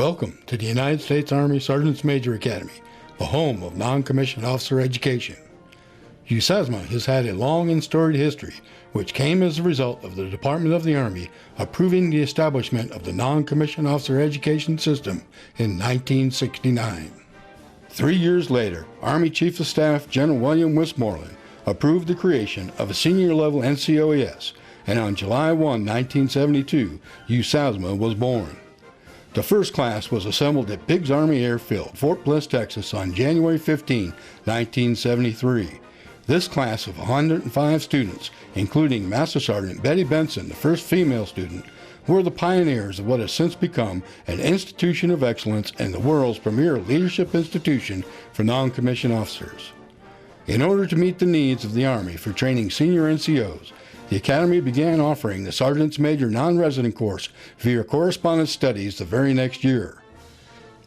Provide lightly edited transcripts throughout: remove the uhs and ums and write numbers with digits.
Welcome to the United States Army Sergeant's Major Academy, the home of non-commissioned officer education. USASMA has had a long and storied history, which came as a result of the Department of the Army approving the establishment of the Non-Commissioned Officer Education System in 1969. 3 years later, Army Chief of Staff General William Westmoreland approved the creation of a senior-level NCOES, and on July 1, 1972, USASMA was born. The first class was assembled at Biggs Army Airfield, Fort Bliss, Texas on January 15, 1973. This class of 105 students, including Master Sergeant Betty Benson, the first female student, were the pioneers of what has since become an institution of excellence and the world's premier leadership institution for non-commissioned officers. In order to meet the needs of the Army for training senior NCOs, the Academy began offering the Sergeant's Major non-resident course via correspondence studies the very next year.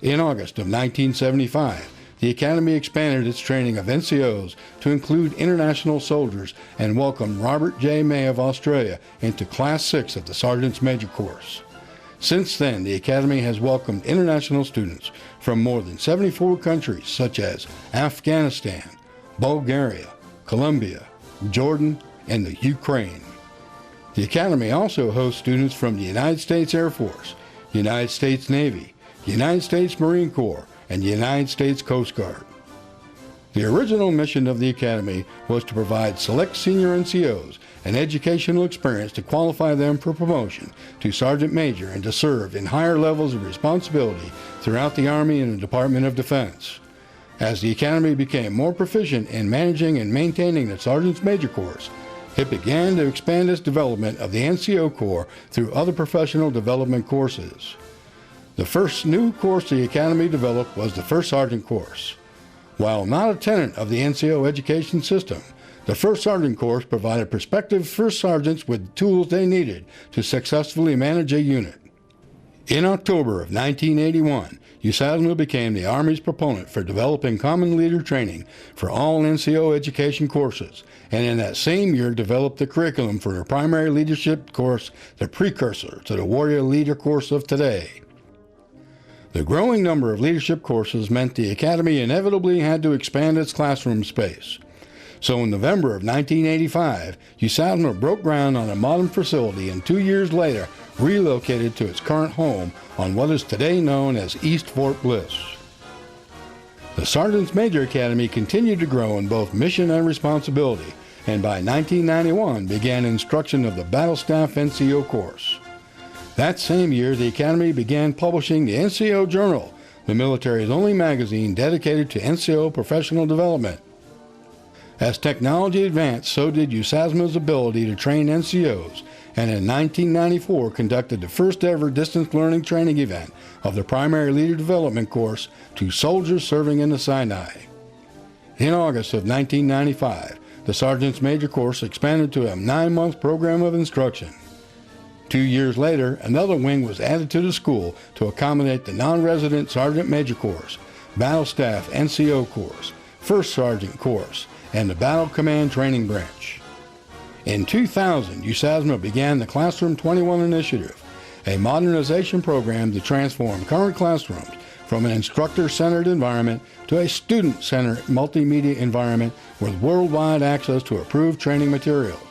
In August of 1975, the Academy expanded its training of NCOs to include international soldiers and welcomed Robert J. May of Australia into Class 6 of the Sergeant's Major course. Since then, the Academy has welcomed international students from more than 74 countries such as Afghanistan, Bulgaria, Colombia, Jordan, and the Ukraine. The Academy also hosts students from the United States Air Force, United States Navy, United States Marine Corps, and the United States Coast Guard. The original mission of the Academy was to provide select senior NCOs an educational experience to qualify them for promotion to Sergeant Major and to serve in higher levels of responsibility throughout the Army and the Department of Defense. As the Academy became more proficient in managing and maintaining the Sergeant's Major course, it began to expand its development of the NCO Corps through other professional development courses. The first new course the Academy developed was the First Sergeant course. While not a tenet of the NCO education system, the First Sergeant course provided prospective First Sergeants with the tools they needed to successfully manage a unit. In October of 1981, USASMA became the Army's proponent for developing common leader training for all NCO education courses, and in that same year developed the curriculum for the primary leadership course, the precursor to the Warrior Leader course of today. The growing number of leadership courses meant the Academy inevitably had to expand its classroom space. So in November of 1985, USASMA broke ground on a modern facility and 2 years later relocated to its current home on what is today known as East Fort Bliss. The Sergeant's Major Academy continued to grow in both mission and responsibility, and by 1991 began instruction of the Battle Staff NCO course. That same year, the Academy began publishing the NCO Journal, the military's only magazine dedicated to NCO professional development. As technology advanced, so did USASMA's ability to train NCOs, and in 1994 conducted the first ever distance learning training event of the Primary Leader Development course to soldiers serving in the Sinai. In August of 1995, the Sergeant's Major course expanded to a 9-month program of instruction. 2 years later, another wing was added to the school to accommodate the non-resident Sergeant Major course, Battle Staff NCO course, First Sergeant course, and the Battle Command Training Branch. In 2000, USASMA began the Classroom 21 Initiative, a modernization program to transform current classrooms from an instructor-centered environment to a student-centered multimedia environment with worldwide access to approved training materials.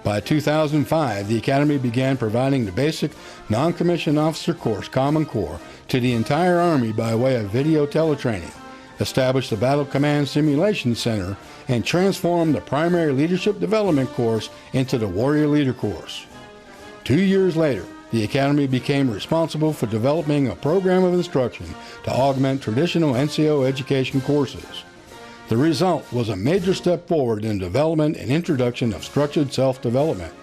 By 2005, the Academy began providing the basic non-commissioned officer course, Common Core, to the entire Army by way of video teletraining, established the Battle Command Simulation Center, and transformed the Primary Leadership Development course into the Warrior Leader course. 2 years later, the Academy became responsible for developing a program of instruction to augment traditional NCO education courses. The result was a major step forward in development and introduction of structured self-development.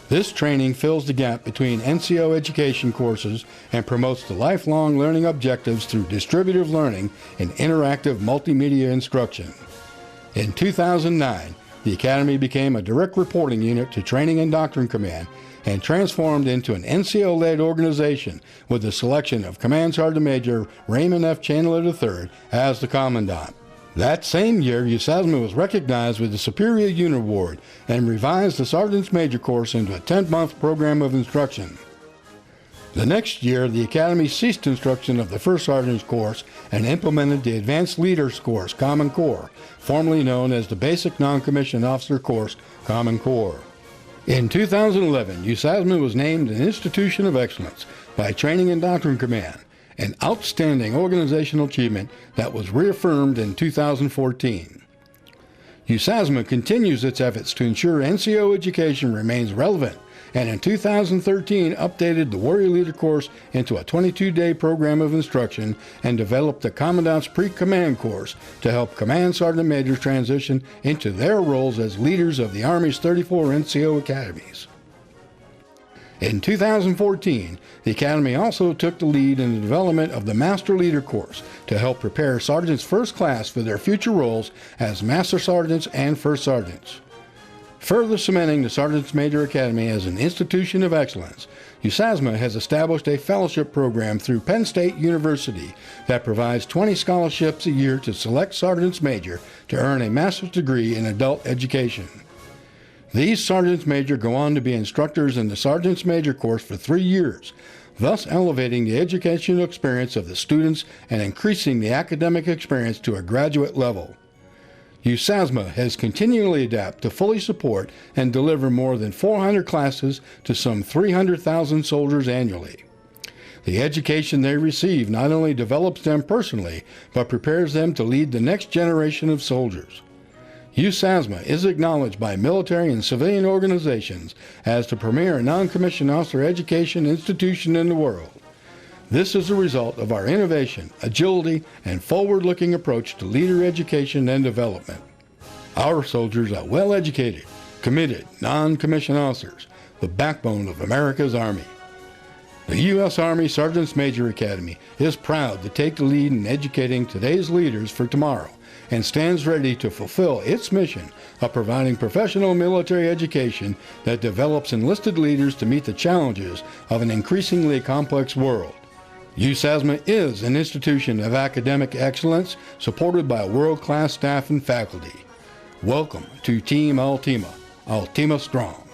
This training fills the gap between NCO education courses and promotes the lifelong learning objectives through distributive learning and interactive multimedia instruction. In 2009, the Academy became a direct reporting unit to Training and Doctrine Command and transformed into an NCO-led organization with the selection of Command Sergeant Major Raymond F. Chandler III as the Commandant. That same year, USASMA was recognized with the Superior Unit Award and revised the Sergeant's Major course into a 10-month program of instruction. The next year, the Academy ceased instruction of the First Sergeant's course and implemented the Advanced Leaders Course, Common Core, formerly known as the Basic Non-Commissioned Officer Course, Common Core. In 2011, USASMA was named an Institution of Excellence by Training and Doctrine Command, an outstanding organizational achievement that was reaffirmed in 2014. USASMA continues its efforts to ensure NCO education remains relevant, and in 2013 updated the Warrior Leader course into a 22-day program of instruction and developed the Commandant's Pre-Command course to help Command Sergeant Majors transition into their roles as leaders of the Army's 34 NCO academies. In 2014, the Academy also took the lead in the development of the Master Leader course to help prepare Sergeants First Class for their future roles as Master Sergeants and First Sergeants. Further cementing the Sergeants Major Academy as an institution of excellence, USASMA has established a fellowship program through Penn State University that provides 20 scholarships a year to select Sergeants Major to earn a master's degree in adult education. These Sergeants Major go on to be instructors in the Sergeants Major course for 3 years, thus elevating the educational experience of the students and increasing the academic experience to a graduate level. USASMA has continually adapted to fully support and deliver more than 400 classes to some 300,000 soldiers annually. The education they receive not only develops them personally, but prepares them to lead the next generation of soldiers. USASMA is acknowledged by military and civilian organizations as the premier non-commissioned officer education institution in the world. This is a result of our innovation, agility, and forward-looking approach to leader education and development. Our soldiers are well-educated, committed, non-commissioned officers, the backbone of America's Army. The U.S. Army Sergeants Major Academy is proud to take the lead in educating today's leaders for tomorrow and stands ready to fulfill its mission of providing professional military education that develops enlisted leaders to meet the challenges of an increasingly complex world. USASMA is an institution of academic excellence supported by world-class staff and faculty. Welcome to Team Altima, Altima Strong.